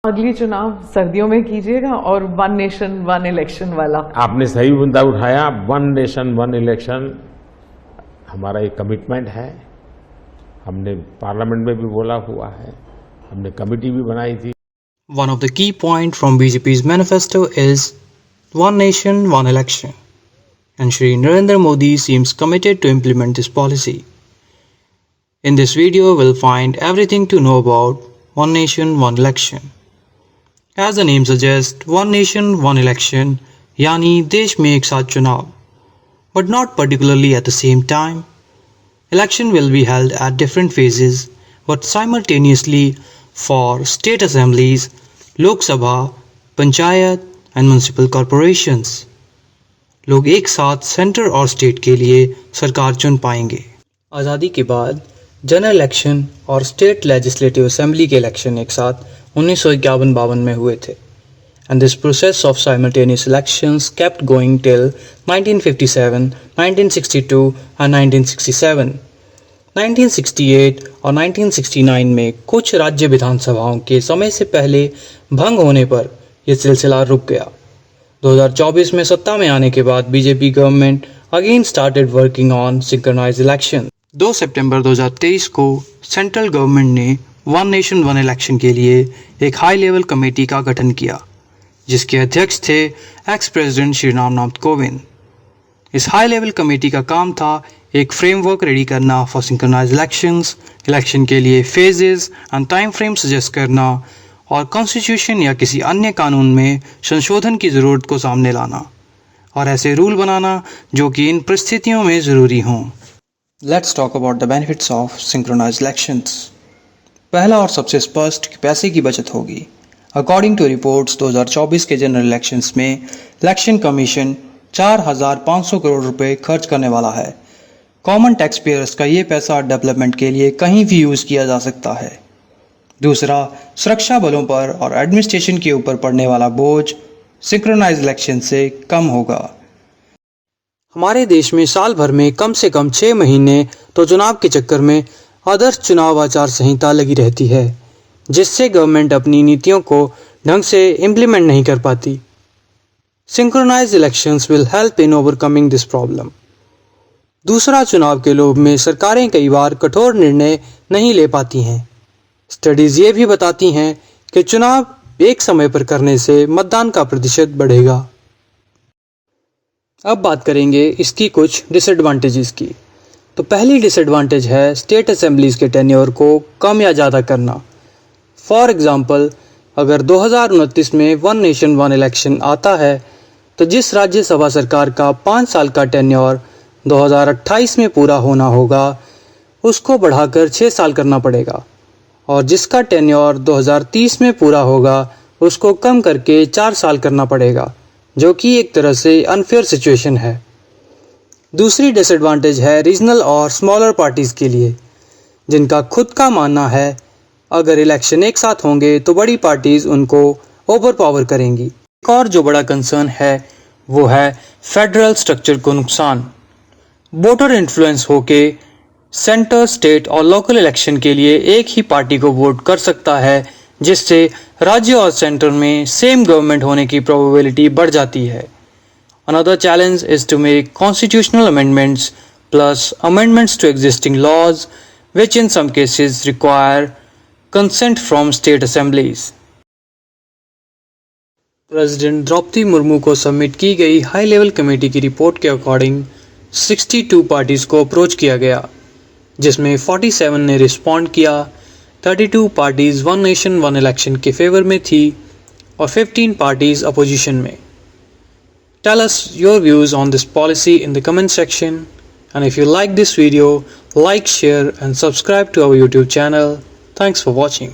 अगली चुनाव सर्दियों में कीजिएगा और वन नेशन वन इलेक्शन वाला। आपने सही मुद्दा उठाया। वन नेशन वन इलेक्शन हमारा एक कमिटमेंट है। हमने पार्लियामेंट में भी बोला हुआ है, हमने कमेटी भी बनाई थी। One of the key points from BJP's manifesto is One Nation, One Election, and Shri Narendra Modi seems committed to implement this policy. In this video, we'll find everything to know about One Nation, One Election. As the name suggests, One Nation, One Election, यानी देश में एक साथ चुनाव, but not particularly at the same time. Election will be held at different phases, but simultaneously for state assemblies, Lok Sabha, panchayat and municipal corporations. लोग एक साथ centre और स्टेट के लिए सरकार चुन पाएंगे। आज़ादी के बाद जनरल इलेक्शन और स्टेट लेजिस्लेटिव असेंबली के इलेक्शन एक साथ 1951-52 में हुए थे, and this process of simultaneous elections kept going till 1957, 1962 and 1967. 1968 और 1969 में कुछ राज्य विधानसभाओं के समय से पहले भंग होने पर यह सिलसिला रुक गया। 2024 में सत्ता में आने के बाद BJP government again started working on synchronised election. 2 सितंबर 2023 को सेंट्रल गवर्नमेंट ने वन नेशन वन इलेक्शन के लिए एक हाई लेवल कमेटी का गठन किया, जिसके अध्यक्ष थे एक्स प्रेसिडेंट श्री रामनाथ कोविंद। इस हाई लेवल कमेटी का काम था एक फ्रेमवर्क रेडी करना फॉर सिंक्रोनाइज्ड इलेक्शंस, इलेक्शन के लिए phases and time frame suggest करना और कॉन्स्टिट्यूशन या किसी अन्य कानून में संशोधन की ज़रूरत को सामने लाना और ऐसे रूल बनाना जो कि इन परिस्थितियों में ज़रूरी हों। Let's talk about the benefits of synchronised elections. पहला और सबसे स्पष्ट कि पैसे की बचत होगी। अकॉर्डिंग टू रिपोर्ट्स 2024 के जनरल इलेक्शंस में इलेक्शन कमीशन 4,500 करोड़ रुपए खर्च करने वाला है। कॉमन टैक्स पेयर्स का ये पैसा डेवलपमेंट के लिए कहीं भी यूज़ किया जा सकता है। दूसरा, सुरक्षा बलों पर और एडमिनिस्ट्रेशन के ऊपर पड़ने वाला बोझ सिंक्रोनाइज्ड इलेक्शन से कम होगा। हमारे देश में साल भर में कम से कम 6 महीने तो चुनाव के चक्कर में आदर्श चुनाव आचार संहिता लगी रहती है, जिससे गवर्नमेंट अपनी नीतियों को ढंग से इम्प्लीमेंट नहीं कर पाती। Synchronised elections will help in overcoming this problem. दूसरा, चुनाव के लोभ में सरकारें कई बार कठोर निर्णय नहीं ले पाती हैं। स्टडीज़ ये भी बताती हैं कि चुनाव एक समय पर करने से मतदान का प्रतिशत बढ़ेगा। अब बात करेंगे इसकी कुछ डिसएडवांटेजेस की। तो पहली डिसएडवांटेज है स्टेट असेंबलीज के टेन्योर को कम या ज़्यादा करना। फॉर एग्जांपल, अगर 2029 में वन नेशन वन इलेक्शन आता है तो जिस राज्यसभा सरकार का 5 साल का टेन्योर 2028 में पूरा होना होगा, उसको बढ़ाकर 6 साल करना पड़ेगा, और जिसका टेन्योर 2030 में पूरा होगा उसको कम करके 4 साल करना पड़ेगा, जो कि एक तरह से अनफेयर सिचुएशन है। दूसरी डिसएडवांटेज है रीजनल और स्मॉलर पार्टीज़ के लिए, जिनका खुद का मानना है अगर इलेक्शन एक साथ होंगे तो बड़ी पार्टीज़ उनको ओवर पावर करेंगी। एक और जो बड़ा कंसर्न है वो है फेडरल स्ट्रक्चर को नुकसान। वोटर इन्फ्लुएंस होके सेंटर, स्टेट और लोकल इलेक्शन के लिए एक ही पार्टी को वोट कर सकता है, जिससे राज्य और सेंटर में सेम गवर्नमेंट होने की प्रोबेबिलिटी बढ़ जाती है। Another challenge is to make constitutional amendments plus amendments to existing laws, which in some cases require consent from state assemblies. President Draupadi Murmu को सबमिट की गई हाई लेवल कमेटी की रिपोर्ट के अकॉर्डिंग 62 पार्टीज़ को अप्रोच किया गया, जिसमें 47 ने रिस्पॉन्ड किया, 32 parties one nation one election के फेवर में थी और 15 पार्टीज़ अपोजिशन में। Tell us your views on this policy in the comment section, and if you like this video, like, share and subscribe to our YouTube channel. Thanks for watching.